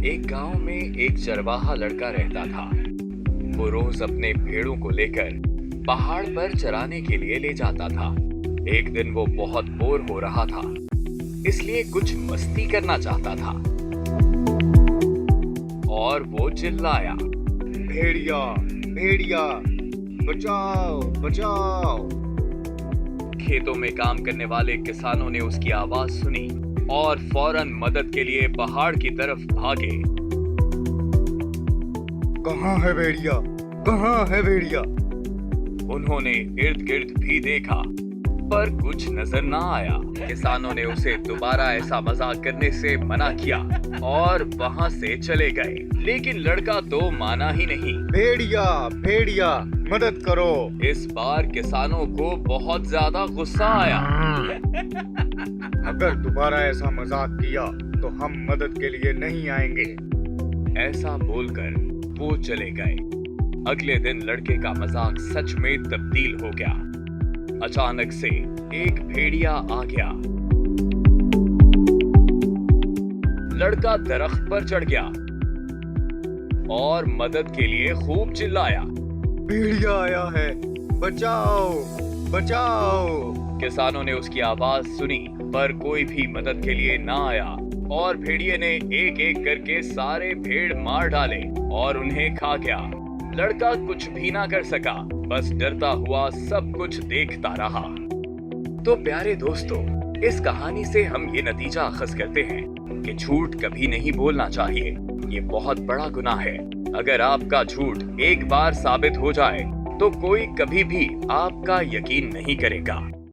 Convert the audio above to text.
एक गांव में एक चरवाहा लड़का रहता था। वो रोज अपने भेड़ों को लेकर पहाड़ पर चराने के लिए ले जाता था। एक दिन वो बहुत बोर हो रहा था, इसलिए कुछ मस्ती करना चाहता था और वो चिल्लाया, भेड़िया भेड़िया, बचाओ बचाओ। खेतों में काम करने वाले किसानों ने उसकी आवाज सुनी और फौरन मदद के लिए पहाड़ की तरफ भागे। कहाँ है भेड़िया, कहाँ है भेड़िया? उन्होंने इर्द गिर्द भी देखा पर कुछ नजर ना आया। किसानों ने उसे दोबारा ऐसा मजाक करने से मना किया और वहां से चले गए, लेकिन लड़का तो माना ही नहीं। भेड़िया भेड़िया, मदद करो। इस बार किसानों को बहुत ज्यादा गुस्सा आया। अगर दोबारा ऐसा मजाक किया तो हम मदद के लिए नहीं आएंगे। ऐसा बोलकर वो चले गए। अगले दिन लड़के का मजाक सच में तब्दील हो गया। अचानक से एक भेड़िया आ गया। लड़का दरख्त पर चढ़ गया और मदद के लिए खूब चिल्लाया, भेड़िया आया है, बचाओ बचाओ। किसानों ने उसकी आवाज सुनी पर कोई भी मदद के लिए ना आया और भेड़िए ने एक एक करके सारे भेड़ मार डाले और उन्हें खा गया। लड़का कुछ भी ना कर सका, बस डरता हुआ सब कुछ देखता रहा। तो प्यारे दोस्तों, इस कहानी से हम ये नतीजा अखज़ करते हैं कि झूठ कभी नहीं बोलना चाहिए। ये बहुत बड़ा गुनाह है। अगर आपका झूठ एक बार साबित हो जाए तो कोई कभी भी आपका यकीन नहीं करेगा।